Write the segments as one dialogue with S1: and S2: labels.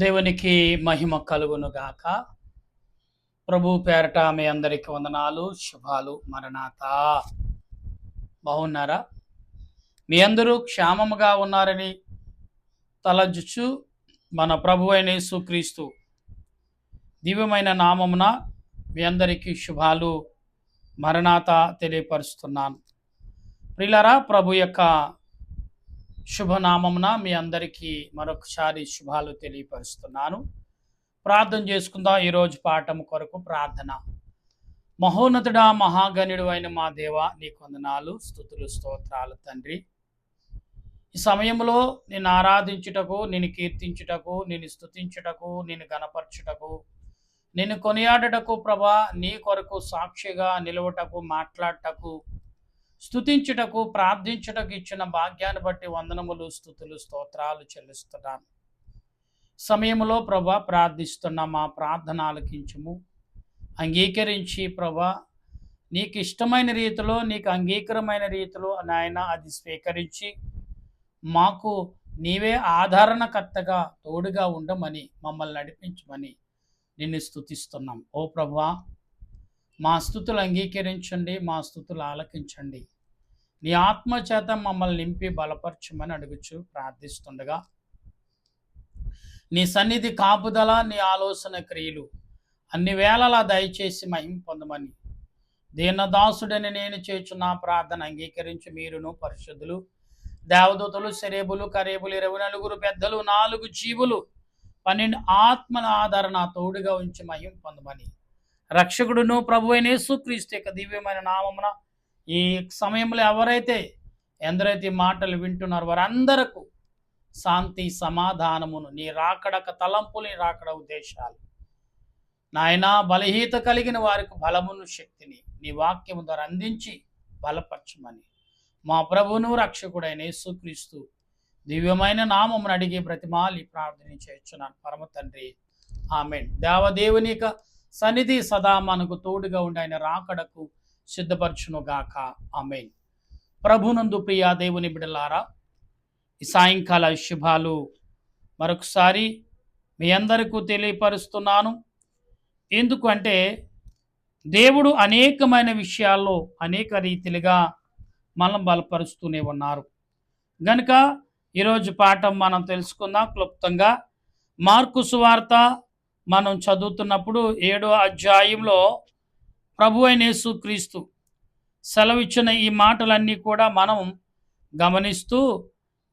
S1: దేవునికి మహిమ కలుగును గాక. ప్రభు పేరట మీ అందరికి వందనాలు, శుభాలు. మరణాత బాగున్నారా? మీ అందరూ క్షేమముగా ఉన్నారని తలచుచు మన ప్రభు అయిన యేసుక్రీస్తు దివ్యమైన నామమున మీ అందరికీ శుభాలు, మరణాత తెలియపరుస్తున్నాను. ప్రియులారా, ప్రభు యొక్క శుభనామమున మీ అందరికీ మరొకసారి శుభాలు తెలియపరుస్తున్నాను. ప్రార్థన చేసుకుందాం. ఈరోజు పాఠం కొరకు ప్రార్థన. మహోన్నతుడా, మహాగణుడు అయిన మా దేవ, నీకు వందనాలు, స్తుతులు, స్తోత్రాలు తండ్రి. ఈ సమయంలో నేను ఆరాధించుటకు, నేను కీర్తించుటకు, నేను స్తుతించుటకు, నేను గణపరచుటకు, నేను కొనియాడటకు ప్రభా, నీ కొరకు సాక్షిగా నిలవటకు, మాట్లాడటకు, స్తుతించుటకు, ప్రార్థించుటకు ఇచ్చిన భాగ్యాన్ని బట్టి వందనములు, స్తుతులు, స్తోత్రాలు చెల్లిస్తున్నాను. సమయంలో ప్రభా ప్రార్థిస్తున్న మా ప్రార్థన ఆలకించుము, అంగీకరించి ప్రభా నీకు ఇష్టమైన రీతిలో, నీకు అంగీకారమైన రీతిలో నాయన అది స్వీకరించి మాకు నీవే ఆదరణకర్తగా తోడుగా ఉండమని, మమ్మల్ని నడిపించమని నిన్ను స్తుతిస్తున్నాం. ఓ ప్రభా, మా స్తుతులు అంగీకరించండి, మా స్తుతులు ఆలకించండి. నీ ఆత్మచేత మమ్మల్ని నింపి బలపరచమని అడుగుచు ప్రార్థిస్తుండగా, నీ సన్నిధి కాపుదల, నీ ఆలోచన క్రియలు అన్ని వేళలా దయచేసి మహిమ పొందమని దీనదాసుడని నేను చేస్తున్న ప్రార్థన అంగీకరించి మీరును పరిశుద్ధులు, దేవదూతలు, సెరేబులు, కరేబులు, 24 పెద్దలు, 4 జీవులు, 12 ఆత్మల ఆదరణ తోడుగా ఉంచి మహిమ పొందమని రక్షకుడును ప్రభు అయిన యేసుక్రీస్తు యొక్క దివ్యమైన నామమున ఈ సమయంలో ఎందరైతే మాటలు వింటున్నారో వారందరకు శాంతి సమాధానమును, నీ రాకడక తలంపులు, నీ రాకడ ఉద్దేశాలు నాయనా, బలహీత కలిగిన వారికి బలమును, శక్తిని నీ వాక్యము ద్వారా అందించి బలపరచమని మా ప్రభువును రక్షకుడైన యేసుక్రీస్తు దివ్యమైన నామమును అడిగి బ్రతిమాలి ప్రార్థన చేస్తున్నాను పరమ తండ్రి, ఆమేన్. దేవదేవుని యొక్క సన్నిధి సదా మనకు తోడుగా ఉండి ఆయన రాకడకు సిద్ధపరచును గాక, ఆమేన్. ప్రభునందు ప్రియ దేవుని బిడ్డలారా, ఈ సాయంకాల శుభాలు మరొకసారి మీ అందరికీ తెలియపరుస్తున్నాను. ఎందుకంటే దేవుడు అనేకమైన విషయాల్లో అనేక రీతిలుగా మనం బలపరుస్తూనే ఉన్నారు. గనుక ఈరోజు పాఠం మనం తెలుసుకుందాం క్లుప్తంగా. మార్కు సువార్త మనం చదువుతున్నప్పుడు 7వ అధ్యాయంలో ప్రభు అయిన యేసుక్రీస్తు సెలవిచ్చిన ఈ మాటలన్నీ కూడా మనం గమనిస్తూ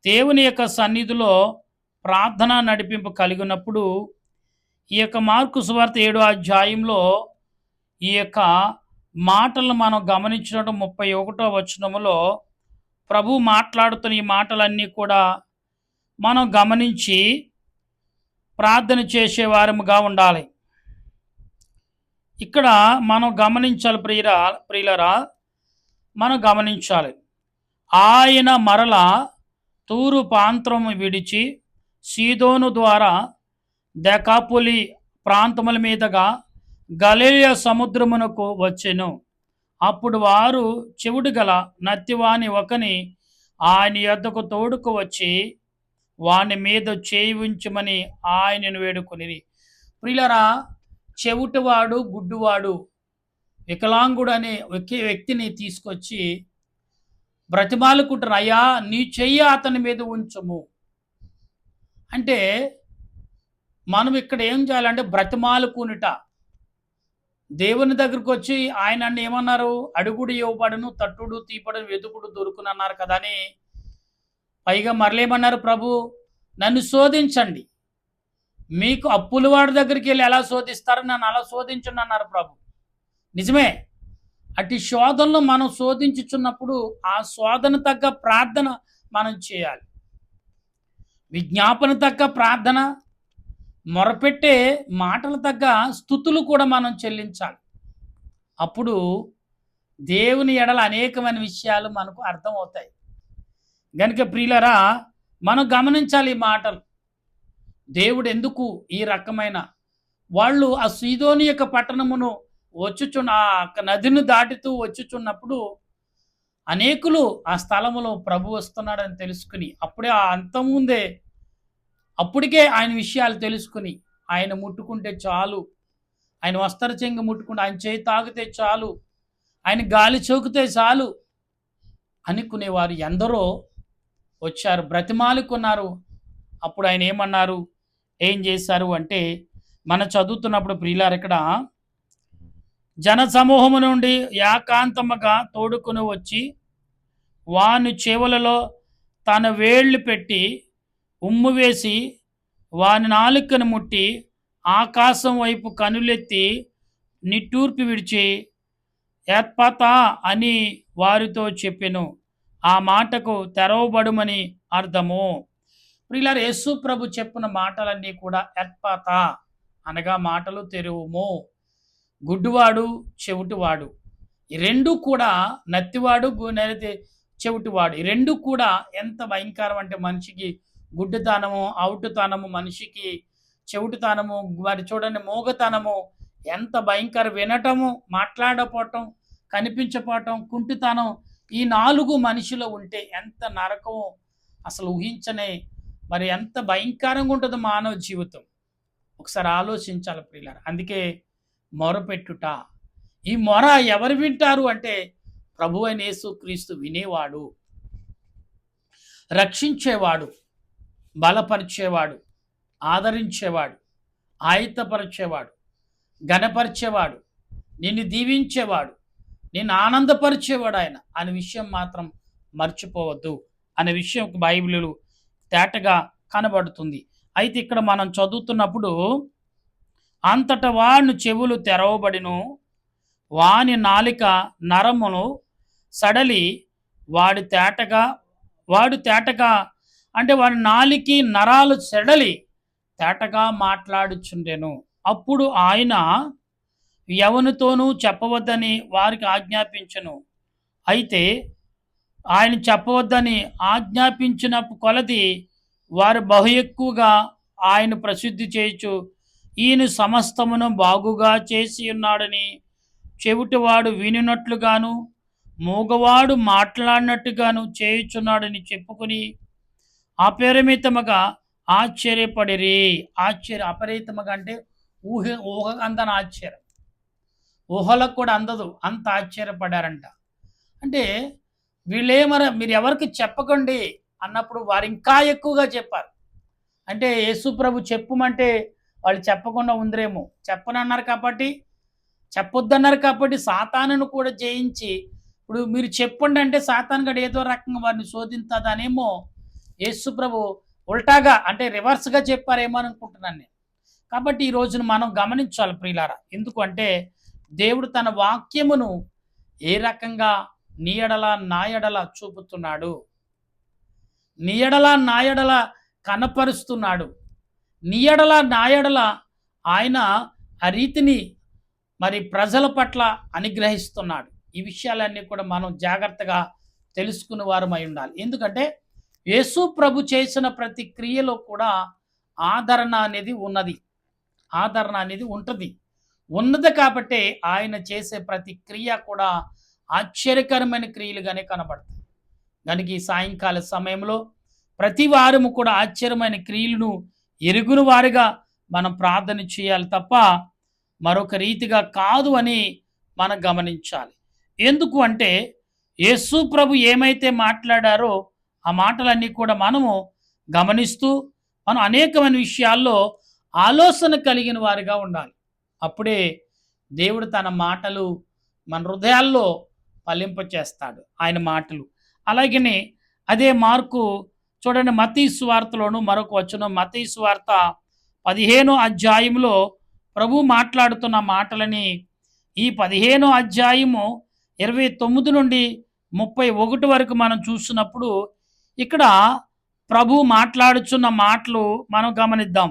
S1: దేవుని యొక్క సన్నిధిలో ప్రార్థన నడిపింపు కలిగినప్పుడు ఈ యొక్క మార్కు సువార్త 7వ అధ్యాయంలో ఈ యొక్క మాటలను మనం గమనించినట్టు 31వ వచనములో ప్రభు మాట్లాడుతున్న ఈ మాటలన్నీ కూడా మనం గమనించి ప్రార్థన చేసేవారముగా ఉండాలి. ఇక్కడ మనం గమనించాలి ప్రియులరా, మనం గమనించాలి. ఆయన మరల తూరు ప్రాంతము విడిచి సీదోను ద్వారా దెకాపులి ప్రాంతముల మీదుగా గలిలయ సముద్రమునకు వచ్చెను. అప్పుడు వారు చెవుడు గల నత్తివాని ఒకని ఆయన యొద్దకు తోడుకు వచ్చి వాని మీద చేయి ఉంచమని ఆయనను వేడుకొనిరి. ప్రియులరా, చెవిటివాడు, గుడ్డువాడు, వికలాంగుడు అనే వ్యక్తిని తీసుకొచ్చి బ్రతిమాలుకుంటారు, అయ్యా నీ చెయ్యి అతని మీద ఉంచము అంటే, మనం ఇక్కడ ఏం చేయాలంటే బ్రతిమాలుకునుట. దేవుని దగ్గరకు వచ్చి ఆయన అన్న ఏమన్నారు, అడుగుడు ఇవ్వబడును, తట్టుడు తీపడును, వెతుకుడు దొరుకును అన్నారు కదా అని. పైగా మరలేమన్నారు ప్రభు, నన్ను శోధించండి, మీకు అప్పుల వాడి దగ్గరికి వెళ్ళి ఎలా శోధిస్తారో నన్ను అలా శోధించండి అన్నారు ప్రభు. నిజమే, అటు శోధనలో మనం శోధించుచున్నప్పుడు ఆ శోధన తగ్గ ప్రార్థన మనం చేయాలి. విజ్ఞాపన తగ్గ ప్రార్థన, మొరపెట్టే మాటలు తగ్గ స్తుతులు కూడా మనం చెల్లించాలి. అప్పుడు దేవుని ఎడల అనేకమైన విషయాలు మనకు అర్థమవుతాయి. గనుక ప్రియులరా, మనం గమనించాలి ఈ మాటలు. దేవుడు ఎందుకు ఈ రకమైన వాళ్ళు ఆ సీదోని యొక్క పట్టణమును వచ్చుచున్న ఆ నదిని దాటుతూ వచ్చుచున్నప్పుడు అనేకులు ఆ స్థలములో ప్రభు వస్తున్నాడని తెలుసుకుని అప్పుడే ఆ అంతముందే అప్పటికే ఆయన విషయాలు తెలుసుకుని ఆయన ముట్టుకుంటే చాలు, ఆయన వస్త్ర చెంగు ముట్టుకుంటే, ఆయన చేయి తాగితే చాలు, ఆయన గాలి సోకితే చాలు అనుకునేవారు ఎందరో వచ్చారు, బ్రతిమాలుకున్నారు. అప్పుడు ఆయన ఏమన్నారు, ఏం చేశారు అంటే, మనం చదువుతున్నప్పుడు ప్రియులారు ఇక్కడ జన సమూహము నుండి ఏకాంతముగా తోడుకొని వచ్చి వాని చెవులలో తన వేళ్ళు పెట్టి ఉమ్ము వేసి వాని నాలుకను ముట్టి ఆకాశం వైపు కనులెత్తి నిట్టూర్పి విడిచి ఎత్పతా అని వారితో చెప్పెను. ఆ మాటకు తెరవబడుమని అర్థము. ప్రియులారా, యేసు ప్రభు చెప్పిన మాటలన్నీ కూడా ఎత్పతా అనగా మాటలు తెరువుము. గుడ్డివాడు, చెవిటివాడు, ఈ రెండు కూడా, నత్తివాడు చెవిటివాడు, ఈ రెండు కూడా ఎంత భయంకరం అంటే మనిషికి గుడ్డితనము, అవుటుతనము, మనిషికి చెవిటితనము, మరి చూడండి మూగతనము ఎంత భయంకర, వినటము, మాట్లాడకపోవటం, కనిపించపోవటం, కుంటితనం, ఈ 4 మనిషిలో ఉంటే ఎంత నరకము, అసలు ఊహించనే, మరి ఎంత భయంకరంగా ఉంటుంది మానవ జీవితం. ఒకసారి ఆలోచించాలి ప్రియులారా. అందుకే మొరపెట్టుట. ఈ మొర ఎవరు వింటారు అంటే ప్రభువైన యేసుక్రీస్తు వినేవాడు, రక్షించేవాడు, బలపరిచేవాడు, ఆదరించేవాడు, ఆయుత్తపరిచేవాడు, ఘనపరిచేవాడు, నిన్ను దీవించేవాడు, నిన్ను ఆనందపరిచేవాడు ఆయన అనే విషయం మాత్రం మర్చిపోవద్దు అనే విషయం బైబిలు తేటగా కనబడుతుంది. అయితే ఇక్కడ మనం చదువుతున్నప్పుడు అంతట వాని చెవులు తెరవబడిను, వాని నాలిక నరమును సడలి వాడు తేటగా అంటే వాడి నాలికి నరాలు సెడలి తేటగా మాట్లాడుచుండెను. అప్పుడు ఆయన ఎవనితోనూ చెప్పవద్దని వారికి ఆజ్ఞాపించెను. అయితే ఆయన చెప్పవద్దని ఆజ్ఞాపించిన కొలది వారు బహు ఎక్కువగా ఆయన ప్రసిద్ధి చేయొచ్చు, ఈయన సమస్తమును బాగుగా చేసి ఉన్నాడని, చెవిటివాడు వినినట్లుగాను మూగవాడు మాట్లాడినట్టుగాను చేయుచున్నాడని చెప్పుకుని అపరిమితముగా ఆశ్చర్యపడిరి. అపరిమితముగా అంటే ఊహ అందని ఆశ్చర్యం, ఊహలకు కూడా అందదు, అంత ఆశ్చర్యపడారంట. అంటే మీరు ఎవరికి చెప్పకండి అన్నప్పుడు వారు ఇంకా ఎక్కువగా చెప్పారు. అంటే యేసు ప్రభు చెప్పుమంటే వాళ్ళు చెప్పకుండా ఉందరేమో, చెప్పనన్నారు కాబట్టి, చెప్పొద్దన్నారు కాబట్టి సాతానును కూడా జయించి, ఇప్పుడు మీరు చెప్పండి అంటే సాతాను గడు ఏదో రకంగా వారిని శోధించదనేమో యేసు ప్రభు ఉల్టాగా అంటే రివర్స్గా చెప్పారేమో అనుకుంటున్నాను నేను. కాబట్టి ఈ రోజున మనం గమనించాలి ప్రియులారా. ఎందుకంటే దేవుడు తన వాక్యమును ఏ రకంగా నీ ఎడల నా ఎడల చూపుతున్నాడు, నీ ఎడల నా ఎడల కనపరుస్తున్నాడు, నీ ఎడల నా ఎడల ఆయన ఆ రీతిని మరి ప్రజల పట్ల అనుగ్రహిస్తున్నాడు. ఈ విషయాలన్నీ కూడా మనం జాగ్రత్తగా తెలుసుకునే వారమై ఉండాలి. ఎందుకంటే యేసు ప్రభు చేసిన ప్రతి క్రియలో కూడా ఆదరణ అనేది ఉంటుంది. ఉన్నది కాబట్టి ఆయన చేసే ప్రతి క్రియ కూడా ఆశ్చర్యకరమైన క్రియలుగానే కనబడతాయి. కనుక ఈ సాయంకాల సమయంలో ప్రతి వారము కూడా ఆశ్చర్యమైన క్రియలను ఎరుగున వారిగా మనం ప్రార్థన చేయాలి తప్ప మరొక రీతిగా కాదు అని మనం గమనించాలి. ఎందుకు అంటే యేసు ప్రభు ఏమైతే మాట్లాడారో ఆ మాటలన్నీ కూడా మనము గమనిస్తూ మనం అనేకమైన విషయాల్లో ఆలోచన కలిగిన వారిగా ఉండాలి. అప్పుడే దేవుడు తన మాటలు మన హృదయాల్లో ఫలింపచేస్తాడు ఆయన మాటలు. అలాగనే అదే మార్కు చూడండి, మత్తయి సువార్తలోను మరొక వచనం, మత్తయి సువార్త 15వ అధ్యాయంలో ప్రభు మాట్లాడుతున్న మాటలని ఈ 15వ అధ్యాయము 29 నుండి 31 వరకు మనం చూసినప్పుడు ఇక్కడ ప్రభు మాట్లాడుచున్న మాటలు మనం గమనిద్దాం.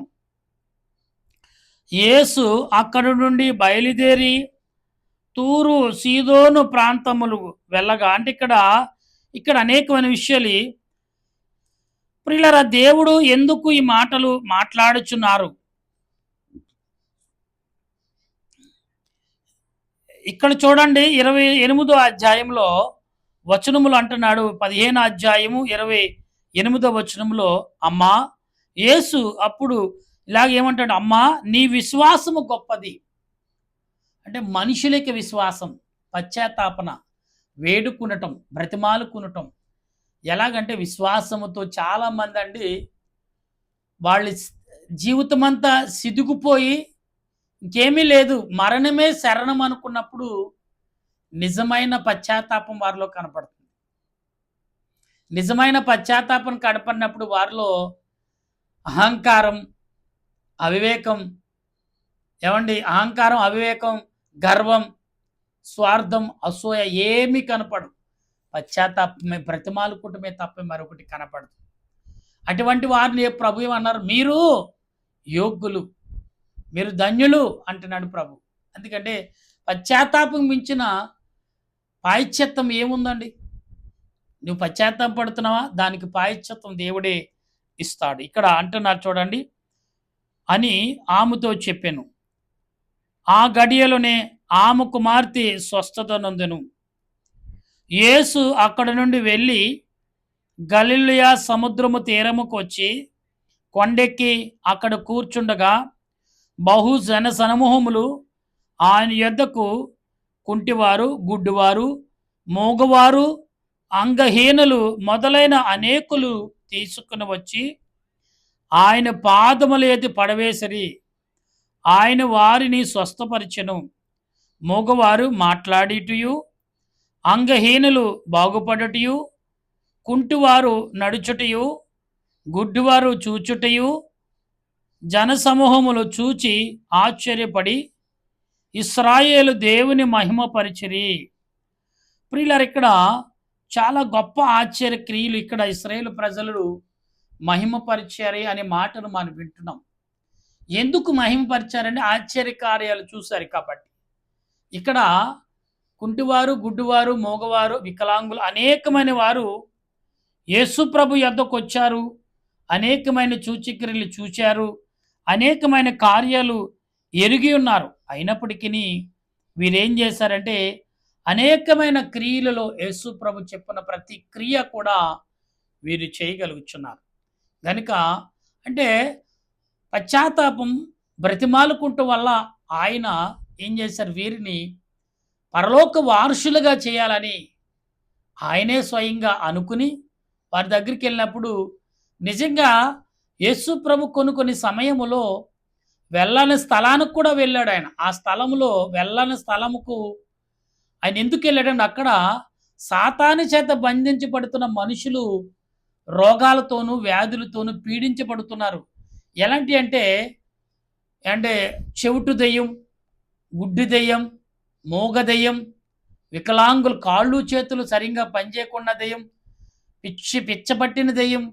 S1: యేసు అక్కడి నుండి బయలుదేరి తూరు సీదోను ప్రాంతములు వెళ్ళగా, అంటే ఇక్కడ అనేకమైన విషయాలు ప్రియులారా. దేవుడు ఎందుకు ఈ మాటలు మాట్లాడుచున్నారు? ఇక్కడ చూడండి 28వ అధ్యాయంలో వచనములు అంటున్నాడు. 15వ అధ్యాయము 28వ వచనంలో, అమ్మా యేసు అప్పుడు ఇలాగ ఏమంటాడు, అమ్మా నీ విశ్వాసము గొప్పది. అంటే మనుషులకి విశ్వాసం, పశ్చాత్తాపన, వేడుకునటం, బ్రతిమాలుకునటం. ఎలాగంటే విశ్వాసముతో చాలామంది అండి వాళ్ళ జీవితమంతా సిదుగుపోయి ఇంకేమీ లేదు, మరణమే శరణం అనుకున్నప్పుడు నిజమైన పశ్చాత్తాపం వారిలో కనపడుతుంది. నిజమైన పశ్చాత్తాపం కనపడినప్పుడు వారిలో అహంకారం, అవివేకం, ఏమండి అహంకారం, అవివేకం, గర్వం, స్వార్థం, అసూయ ఏమీ కనపడవు. పశ్చాత్తాపమే బ్రతిమాలుకుంటమే తప్ప మరొకటి కనపడదు. అటువంటి వారిని ప్రభు ఏమన్నారు, మీరు యోగ్యులు, మీరు ధన్యులు అంటున్నాడు ప్రభు. ఎందుకంటే పశ్చాత్తాపం మించిన పాశ్చాత్యం ఏముందండి? నువ్వు పశ్చాత్తాపం పడుతున్నావా, దానికి పాశ్చాత్యం దేవుడే ఇస్తాడు. ఇక్కడ అంటున్నారు చూడండి, అని ఆమెతో చెప్పాను. ఆ గడియలోనే ఆమె కుమార్తె స్వస్థత నొందెను. యేసు అక్కడ నుండి వెళ్ళి గలిలయ సముద్రము తీరముకు వచ్చి కొండెక్కి అక్కడ కూర్చుండగా బహు జన సమూహములు ఆయన యొద్దకు కుంటివారు, గుడ్డివారు, మూగవారు, అంగహీనులు మొదలైన అనేకులు తీసుకుని వచ్చి ఆయన పాదముల ఎత్తి పడవేసిరి. ఆయన వారిని స్వస్థపరిచెను. మూగవారు మాట్లాడిటయు, అంగహీనులు బాగుపడుటయు, కుంటివారు నడుచుటయు, గుడ్డివారు చూచుటయు జనసమూహములు చూచి ఆశ్చర్యపడి ఇశ్రాయేలు దేవుని మహిమపరిచిరి. ప్రియులారా, ఇక్కడ చాలా గొప్ప ఆశ్చర్య క్రియలు ఇక్కడ ఇశ్రాయేలు ప్రజలు మహిమపరిచారు అనే మాటను మనం వింటున్నాం. ఎందుకు మహిమపరిచారంటే ఆశ్చర్య కార్యాలు చూశారు కాబట్టి. ఇక్కడ కుంటివారు, గుడ్డివారు, మోగవారు, వికలాంగులు అనేకమైన వారు యేసు ప్రభు యొద్దకు వచ్చారు. అనేకమైన సూచక్రియలు చూచారు. అనేకమైన కార్యాలు ఎరిగి ఉన్నారు. అయినప్పటికీ వీరేం చేశారంటే అనేకమైన క్రియలలో యేసు ప్రభు చెప్పిన ప్రతి క్రియ కూడా వీరు చేయగలుగుతున్నారు. కనుక అంటే పశ్చాత్తాపం బ్రతిమాలుకుంటూ వల్ల ఆయన ఏం చేశారు, వీరిని పరలోక వారసులుగా చేయాలని ఆయనే స్వయంగా అనుకుని వారి దగ్గరికి వెళ్ళినప్పుడు నిజంగా యేసు ప్రభు కొన్ని సమయములో వెళ్ళని స్థలానికి కూడా వెళ్ళాడు. ఆయన ఆ స్థలంలో వెళ్ళని స్థలముకు ఆయన ఎందుకు వెళ్ళాడంటే అక్కడ సాతాను చేత బంధించబడుతున్న మనుషులు రోగాలతోనూ వ్యాధులతోనూ పీడించబడుతున్నారు. ఎలాంటి అంటే చెవిటు దెయ్యం, గుడ్డి దెయ్యం, మూగ దెయ్యం, వికలాంగులు కాళ్ళు చేతులు సరిగ్గా పనిచేయకుండా దెయ్యం, పిచ్చబట్టిన దెయ్యం,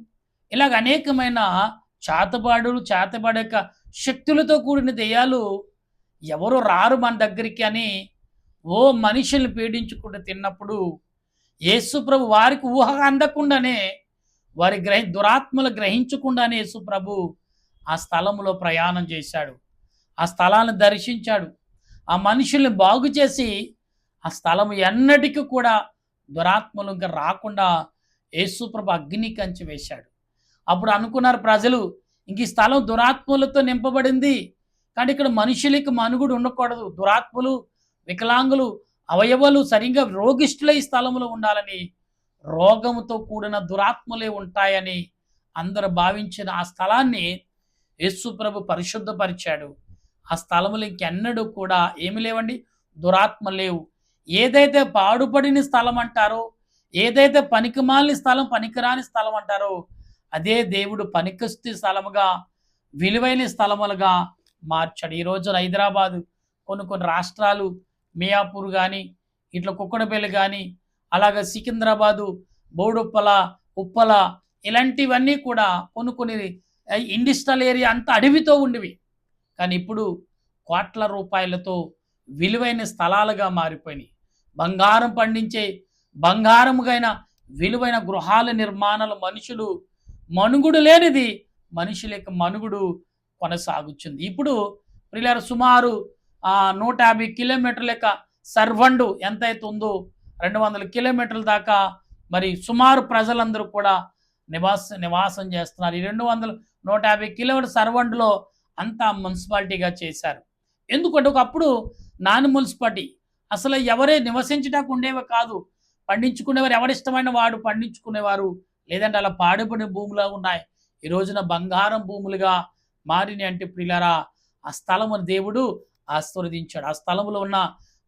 S1: ఇలాగ అనేకమైన చేతబడక శక్తులతో కూడిన దెయ్యాలు ఎవరు రారు మన దగ్గరికి అని మనుషుల్ని పీడించుకుంటూ తిన్నప్పుడు యేసు ప్రభు వారికి ఊహ అందకుండానే వారి దురాత్మలు గ్రహించకుండానే యేసు ప్రభు ఆ స్థలంలో ప్రయాణం చేశాడు. ఆ స్థలాన్ని దర్శించాడు. ఆ మనుషుల్ని బాగు చేసి ఆ స్థలం ఎన్నటికీ కూడా దురాత్మలు ఇంకా రాకుండా యేసు ప్రభు అగ్ని కంచి వేశాడు. అప్పుడు అనుకున్నారు ప్రజలు, ఇంక ఈ స్థలం దురాత్మలతో నింపబడింది, కానీ ఇక్కడ మనుషులకి మనుగుడు ఉండకూడదు, దురాత్మలు, వికలాంగులు, అవయవాలు సరిగ్గా రోగిష్ఠులై ఈ స్థలంలో ఉండాలని, రోగముతో కూడిన దురాత్మలే ఉంటాయని అందరూ భావించిన ఆ స్థలాన్ని యేసు ప్రభు పరిశుద్ధపరిచాడు. ఆ స్థలములు ఇంకెన్నడూ కూడా ఏమి లేవండి, దురాత్మ లేవు. ఏదైతే పాడుపడిన స్థలం అంటారో, ఏదైతే పనికిమాలిన స్థలం, పనికిరాని స్థలం అంటారో, అదే దేవుడు పనికొస్తే స్థలముగా, విలువైన స్థలములుగా మార్చాడు. ఈ రోజున హైదరాబాదు, కొన్ని రాష్ట్రాలు, మియాపూర్ కానీ, ఇట్లా కుక్కడపల్లి కానీ, అలాగే సికింద్రాబాదు, బోడుప్పల, ఉప్పల, ఇలాంటివన్నీ కూడా కొన్ని ఇండస్ట్రియల్ ఏరియా అంతా అడవితో ఉండేవి. కానీ ఇప్పుడు కోట్ల రూపాయలతో విలువైన స్థలాలుగా మారిపోయినాయి. బంగారం పండించే, బంగారముగైన విలువైన గృహాల నిర్మాణాలు, మనుషులు మనుగుడు లేనిది మనుషుల యొక్క మనుగుడు కొనసాగుతుంది. ఇప్పుడు ప్రియులారా, సుమారు 150 కిలోమీటర్ల యొక్క సర్వండు ఎంతైతే ఉందో 200 కిలోమీటర్ల దాకా మరి సుమారు ప్రజలందరూ కూడా నివాసం చేస్తున్నారు. ఈ 200 150 కిలోమీటర్ సర్వండ్లో అంతా మున్సిపాలిటీగా చేశారు. ఎందుకంటే ఒకప్పుడు నాన్ మున్సిపాలిటీ అసలు ఎవరే నివసించడానికి ఉండేవి కాదు. పండించుకునేవారు ఎవరిష్టమైన వాడు పండించుకునేవారు. లేదంటే అలా పాడుపడిన భూములా ఉన్నాయి. ఈ రోజున బంగారం భూములుగా మారినాయి. అంటే ప్రియులారా, ఆ స్థలమును దేవుడు ఆశీర్వదించాడు. ఆ స్థలములో ఉన్న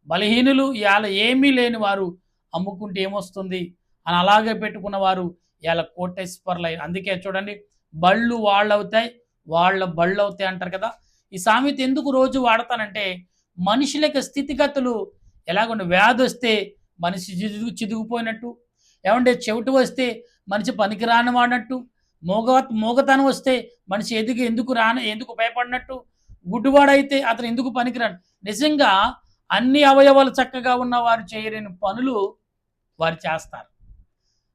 S1: బలహీనులు ఇవాళ ఏమీ లేని వారు అమ్ముకుంటే ఏమొస్తుంది అని అలాగే పెట్టుకున్న వారు ఇవాళ కోటేశ్వర్లై. అందుకే చూడండి, బళ్ళు వాళ్ళవుతాయి, వాళ్ళ బళ్ళు అవుతాయి అంటారు కదా. ఈ సామెత ఎందుకు రోజు వాడతానంటే, మనుషుల యొక్క స్థితిగతులు ఎలాగుండే, వ్యాధి వస్తే మనిషి చిదుగుపోయినట్టు, ఏమంటే చెవిటి వస్తే మనిషి పనికిరాని వాడినట్టు, మూగతనం వస్తే మనిషి ఎందుకు భయపడినట్టు, గుడ్డివాడైతే అతను ఎందుకు పనికిరాడు. నిజంగా అన్ని అవయవాలు చక్కగా ఉన్న వారు చేయలేని పనులు వారు చేస్తారు.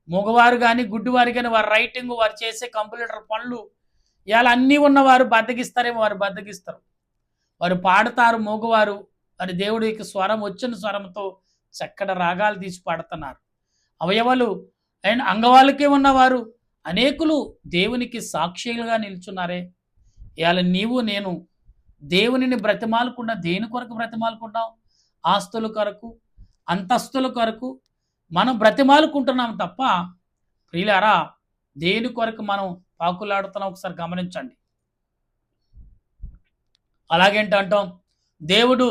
S1: మగవారు కానీ గుడ్డివారు కానీ వారి రైటింగ్, వారు చేసే కంప్యూటర్ పనులు ఇవాళ అన్నీ ఉన్నవారు బద్దకిస్తారేమో, వారు బద్దకిస్తారు. వారు పాడతారు మగవారు, వారి దేవుడికి స్వరం వచ్చిన స్వరంతో చక్కటి రాగాలు తీసి పాడుతున్నారు. అవయవాలు అండ్ అంగవాళ్ళకే ఉన్నవారు అనేకులు దేవునికి సాక్షులుగా నిల్చున్నారే. ఇవాళ నీవు నేను దేవునిని బ్రతిమాలకుండా దేని కొరకు బ్రతిమాలుకుంటాం? ఆస్తుల కొరకు, అంతస్తుల కొరకు మనం బ్రతిమాలుకుంటున్నాం తప్ప ప్రియులారా, దేని కొరకు మనం పాకులాడుతున్నాం ఒకసారి గమనించండి. అలాగేంటంటాం, దేవుడు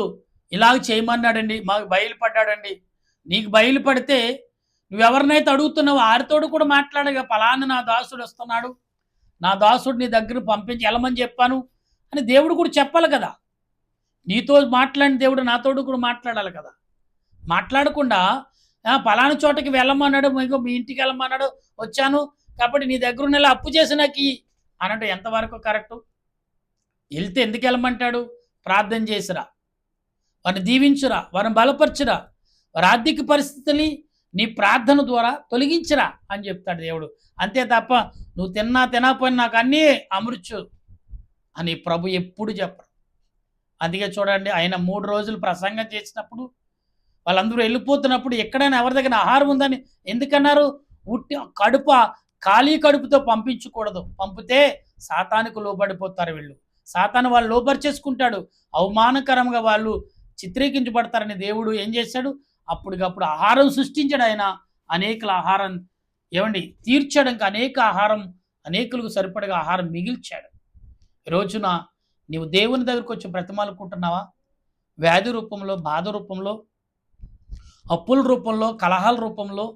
S1: ఇలాగ చేయమన్నాడండి, మాకు బయలుపడ్డాడండి. నీకు బయలుపడితే నువ్వెవరినైతే అడుగుతున్నావో ఆరితోడు కూడా మాట్లాడగా, ఫలానా నా దాసుడు వస్తున్నాడు, నా దాసుడు నీ దగ్గర పంపించి వెళ్ళమని చెప్పాను అని దేవుడు కూడా చెప్పాలి కదా. నీతో మాట్లాడిన దేవుడు నాతోడు కూడా మాట్లాడాలి కదా. మాట్లాడకుండా ఫలానా చోటకి వెళ్ళమన్నాడు, మీకు మీ ఇంటికి వెళ్ళమన్నాడు, వచ్చాను కాబట్టి నీ దగ్గర ఉన్న అప్పు చేసి నాకు అన్నట్టు ఎంతవరకు కరెక్టు? వెళ్తే ఎందుకు వెళ్ళమంటాడు? ప్రార్థన చేసిరా, వారిని దీవించురా, వారిని బలపరచురా, వారి ఆర్థిక పరిస్థితిని నీ ప్రార్థన ద్వారా తొలగించరా అని చెప్తాడు దేవుడు. అంతే తప్ప నువ్వు తినకపోయినా నాకు అన్నీ అమృచ్చు అని ప్రభు ఎప్పుడు చెప్పరు. అందుకే చూడండి, ఆయన 3 రోజులు ప్రసంగం చేసినప్పుడు వాళ్ళందరూ వెళ్ళిపోతున్నప్పుడు ఎక్కడైనా ఎవరి దగ్గర ఆహారం ఉందని ఎందుకన్నారు? ఖాళీ కడుపుతో పంపించకూడదు. పంపితే సాతానికి లోబడిపోతారు వీళ్ళు. సాతాను వాళ్ళు లోబరిచేసుకుంటాడు. అవమానకరంగా వాళ్ళు చిత్రీకరించబడతారని దేవుడు ఏం చేశాడు? అప్పటికప్పుడు ఆహారం సృష్టించాడు. ఆయన అనేకుల ఆహారం తీర్చడానికి అనేకులకు సరిపడగా ఆహారం మిగిల్చాడు. ఈ రోజున నీవు దేవుని దగ్గరకు వచ్చి బ్రతిమాలుకుంటున్నావా? వ్యాధి రూపంలో, బాధ రూపంలో, అప్పుల రూపంలో, కలహాల రూపంలో,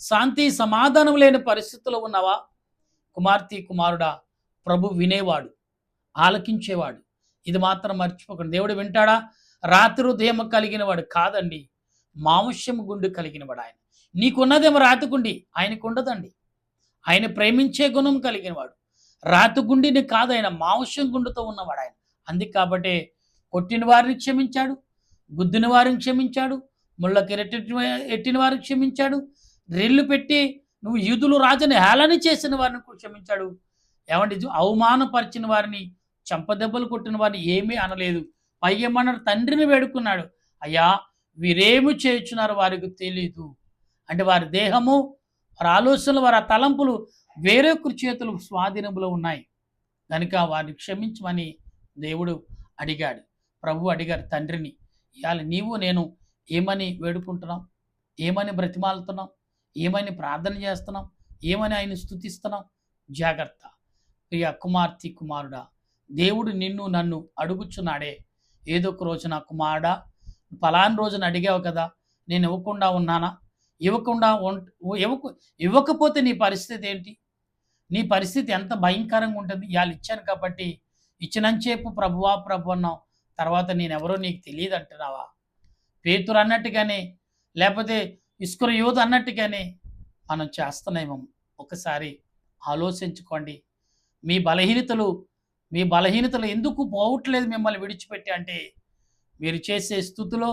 S1: శాంతి సమాధానం లేని పరిస్థితుల్లో ఉన్నావా? కుమార్తె, కుమారుడా, ప్రభు వినేవాడు, ఆలకించేవాడు. ఇది మాత్రం మర్చిపోకండి. దేవుడు వింటాడా? రాత్రి హృదయం కలిగిన వాడు కాదండి, మాంసము గుండు కలిగిన వాడు ఆయన. నీకున్నదేమో రాతిగుండి, ఆయనకు ఉండదండి. ఆయన ప్రేమించే గుణం కలిగిన వాడు. రాతిగుండిని కాదు, ఆయన మాంసం గుండుతో ఉన్నవాడు ఆయన. అందుకే కాబట్టి కొట్టిన వారిని క్షమించాడు, గుద్దిన వారిని క్షమించాడు, ముళ్ళకి ఎట్టిన వారిని క్షమించాడు, రెల్లు పెట్టి నువ్వు యూదులు రాజుని హేళన చేసిన వారిని క్షమించాడు. అవమానపరిచిన వారిని, చంపదెబ్బలు కొట్టిన వారిని ఏమీ అనలేదు. పైగేమన్నాడు? తండ్రిని వేడుకున్నాడు, అయ్యా వీరేమి చేయుచున్నారు వారికి తెలీదు. అంటే వారి దేహము, వారి ఆలోచనలు, వారి తలంపులు వేరే చేతులు స్వాధీనంలో ఉన్నాయి కనుక వారిని క్షమించమని దేవుడు అడిగాడు. ప్రభు అడిగారు తండ్రిని. ఇవాళ నీవు నేను ఏమని వేడుకుంటున్నాం? ఏమని బ్రతిమాలుతున్నాం? ఏమని ప్రార్థన చేస్తున్నాం? ఏమని ఆయన స్తుతిస్తున్నాం? జాగ్రత్త ప్రియ కుమార్తె, కుమారుడా, దేవుడు నిన్ను నన్ను అడుగుచున్నాడే. ఏదో ఒక రోజున కుమారుడా, ఫలాని రోజున అడిగావు కదా, నేను ఇవ్వకుండా ఉన్నానా? ఇవ్వకపోతే నీ పరిస్థితి ఏంటి? నీ పరిస్థితి ఎంత భయంకరంగా ఉంటుంది? ఇవాళ ఇచ్చాను కాబట్టి ఇచ్చినంచేపు ప్రభువా ప్రభు అన్నావు, తర్వాత నేనెవరో నీకు తెలియదు అంటున్నావా? పేతురు అన్నట్టుగానే, లేకపోతే ఇస్కర యోధ అన్నట్టుగానే మనం చేస్తున్నామేమో. ఒకసారి ఆలోచించుకోండి. మీ బలహీనతలు ఎందుకు పోవట్లేదు మిమ్మల్ని విడిచిపెట్టి అంటే, మీరు చేసే స్తుతిలో,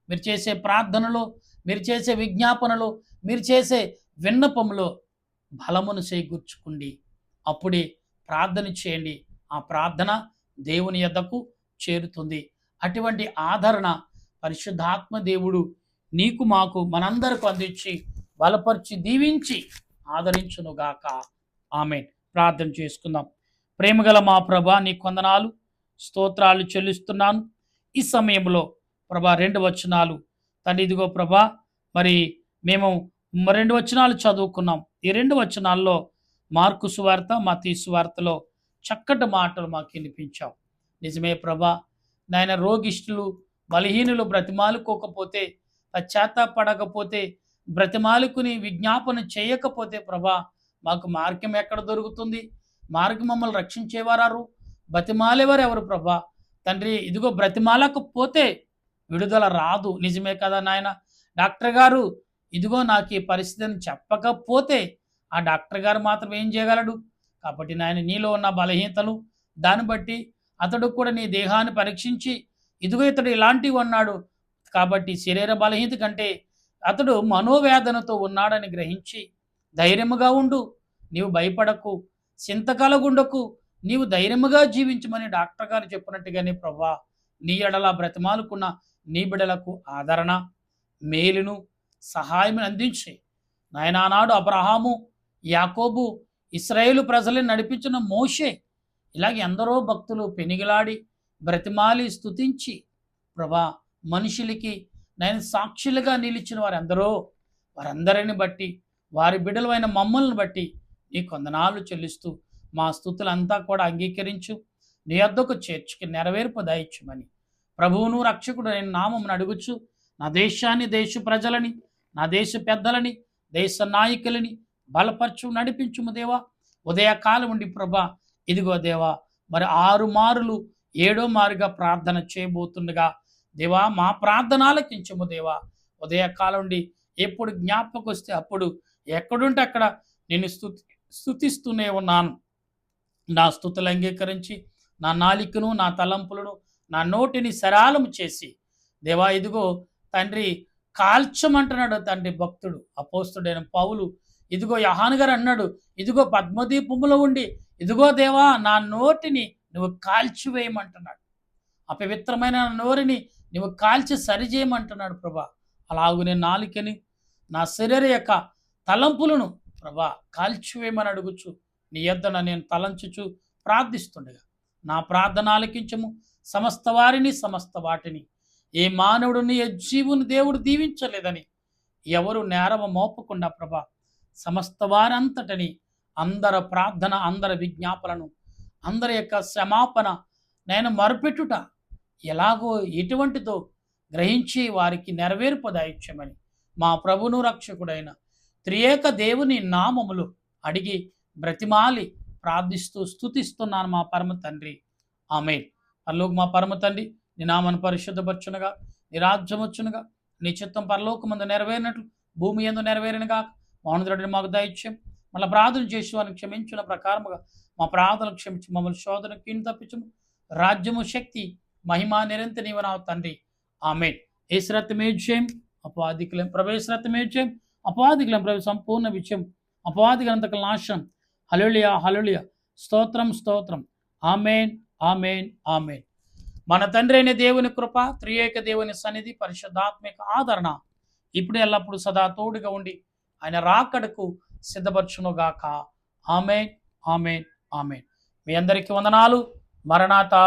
S1: మీరు చేసే ప్రార్థనలో, మీరు చేసే విజ్ఞాపనలో, మీరు చేసే విన్నపంలో బలమును చేకూర్చుకోండి. అప్పుడే ప్రార్థన చేయండి. ఆ ప్రార్థన దేవుని యొద్దకు చేరుతుంది. అటువంటి ఆదరణ పరిశుద్ధాత్మ దేవుడు నీకు, మాకు, మనందరికీ అందించి బలపరిచి దీవించి ఆదరించునుగాక. ఆమేన్. ప్రార్థన చేసుకుందాం. ప్రేమగల మా ప్రభా నీ కొందనాలు స్తోత్రాలు చెల్లిస్తున్నాను. ఈ సమయంలో ప్రభా 2 వచనాలు తండ్రి ఇదిగో ప్రభా మరి మేము 2 వచనాలు చదువుకున్నాం. ఈ 2 వచనాల్లో మార్కు సువార్త, మత్తయి సువార్తలో చక్కటి మాటలు మాకు వినిపించావు. నిజమే ప్రభా, నాయన రోగిష్ఠులు బలహీనులు బ్రతిమాలుకోకపోతే, పశ్చాత్తాపడకపోతే, బ్రతిమాలుకుని విజ్ఞాపన చేయకపోతే ప్రభా మాకు మార్గం ఎక్కడ దొరుకుతుంది? మార్గం మమ్మల్ని రక్షించేవారు, బతిమాలేవారు ఎవరు ప్రభా? తండ్రి ఇదిగో బ్రతిమాలకపోతే విడుదల రాదు. నిజమే కదా నాయన. డాక్టర్ గారు ఇదిగో నాకు ఈ పరిస్థితిని చెప్పకపోతే ఆ డాక్టర్ గారు మాత్రం ఏం చేయగలడు? కాబట్టి నాయన నీలో ఉన్న బలహీనతలు దాన్ని బట్టి అతడు కూడా నీ దేహాన్ని పరీక్షించి ఇదిగో ఇతడు ఇలాంటివి ఉన్నాడు కాబట్టి శరీర బలహీనత కంటే అతడు మనోవేదనతో ఉన్నాడని గ్రహించి ధైర్యముగా ఉండు, నీవు భయపడకు, చింత కలగుండకు, నీవు ధైర్యముగా జీవించమని డాక్టర్ గారు చెప్పినట్టుగానే ప్రభా నీ ఎడల బ్రతిమాలుకున్న నీ బిడలకు ఆదరణ, మేలును, సహాయం అందించి నాయన ఆనాడు అబ్రహాము, యాకోబు, ఇశ్రాయేలు ప్రజలను నడిపించిన మోషే ఇలాగ ఎందరో భక్తులు పెనిగిలాడి బ్రతిమాలి స్తుతించి ప్రభా మనుషులకి నేను సాక్షులుగా నిలిచిన వారందరూ వారందరిని బట్టి వారి బిడ్డలైన మమ్మల్ని బట్టి నీ కొందనాలు చెల్లిస్తూ మా స్తుతులంతా కూడా అంగీకరించు, నీ వద్దకు చేర్చుకి నెరవేర్పు దయచుమని ప్రభువును రక్షకుడు నేను నామమును అడుగుచు నా దేశాన్ని, దేశ ప్రజలని, నా దేశ పెద్దలని, దేశ నాయకులని బలపరచు నడిపించుము దేవా. ఉదయకాలం ఉండి ప్రభా ఇదిగో దేవా మరి 6 మారులు 7వ మారుగా ప్రార్థన చేయబోతుండగా దేవా మా ప్రార్థన ఆలకించుము దేవా. ఉదయకాలం ఉండి ఎప్పుడు జ్ఞాపకం వస్తే అప్పుడు ఎక్కడుంటే అక్కడ నేను స్తుతిస్తూనే ఉన్నాను. నా స్తుతులు అంగీకరించి నా నాలికను, నా తలంపులను, నా నోటిని సరాలము చేసి దేవా ఇదిగో తండ్రి కాల్చమంటున్నాడు తండ్రి భక్తుడు అపోస్తుడైన పౌలు. ఇదిగో యోహాను గారు అన్నాడు, ఇదిగో పద్మదీపములో ఉండి ఇదిగో దేవా నా నోటిని నువ్వు కాల్చివేయమంటున్నాడు, అపవిత్రమైన నోరిని నువ్వు కాల్చి సరిచేయమంటున్నాడు ప్రభా. అలాగునే నాలికని, నా శరీర యొక్క తలంపులను ప్రభా కాల్చివేయమని అడుగుచు నీ యొద్దన నేను తలంచుచు ప్రార్థిస్తుండగా నా ప్రార్థన ఆలకించము. సమస్త వారిని, సమస్త వాటిని ఏ మానవుడిని, ఏ జీవుని దేవుడు దీవించలేదని ఎవరు నేరవ మోపకుండా ప్రభా సమస్త వారంతటిని అందరి ప్రార్థన, అందరి విజ్ఞాపనలను, అందరి యొక్క క్షమాపణ నేను మొరపెట్టుట ఎలాగో ఎటువంటిదో గ్రహించి వారికి నెరవేర్పు దయచేయమని మా ప్రభును రక్షకుడైన త్రియేక దేవుని నామములు అడిగి బ్రతిమాలి ప్రార్థిస్తూ స్తుతిస్తున్నాను మా పరమ తండ్రి, ఆమేన్. పరలోక మా పరమ తండ్రి నీ నామను పరిశుద్ధపరచునగా, నీ రాజ్యం వచ్చునుగా, నీ చిత్తం పరలోకమందు నెరవేరినట్లు భూమి యందు నెరవేరినగా మౌనద్రుడిని మాకు దయచేయం. మళ్ళీ ప్రార్థన చేసి వారిని క్షమించిన ప్రకారముగా మా ప్రార్థనలు క్షమించి మమ్మల్ని శోధనకు కీడు తప్పించము. రాజ్యము, శక్తి, మహిమ నిరంతర నీవు నా తండ్రి, ఆమేన్. ఏసురత్నమే జయం, అపవాదికులం ప్రవేశరత్నమే జయం, అపవాదికులం ప్రవేశ సంపూర్ణ విజయం, అపవాదికులంతకు నాశనం. హల్లెలూయా, హల్లెలూయా, స్తోత్రం, స్తోత్రం. ఆమేన్, ఆమేన్, ఆమేన్. మన తండ్రి అయిన దేవుని కృప, త్రియేక దేవుని సన్నిధి, పరిశుద్ధాత్మిక ఆదరణ ఇప్పుడు ఎల్లప్పుడు సదా తోడుగా ఉండి ఆయన రాకడకు సిద్ధపరచునుగాక. ఆమేన్, ఆమేన్, ఆమేన్. మీ అందరికీ వందనాలు. మరణాతా.